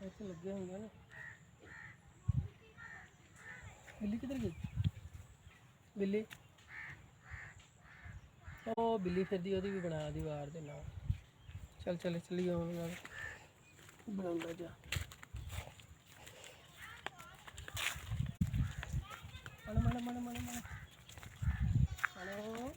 ਇੱਥੇ ਲੱਗੇ ਹੋਈਆਂ ਨੇ। ਬਿੱਲੀ ਕਿੱਧਰ ਗਈ? ਬਿੱਲੀ ਉਹ ਬਿੱਲੀ ਫਿਰਦੀ, ਉਹਦੀ ਵੀ ਬਣਾ ਦੀਵਾਰ ਦੇ ਨਾਲ। ਚੱਲ ਚੱਲ ਚੱਲੀਏ ਹੁਣ ਨਾਲ ਬਣਾਉਂਦਾ ਜਾ। ਮਣ ਮਣ ਮਣ ਮਣ ਮਣ ਮਣੋ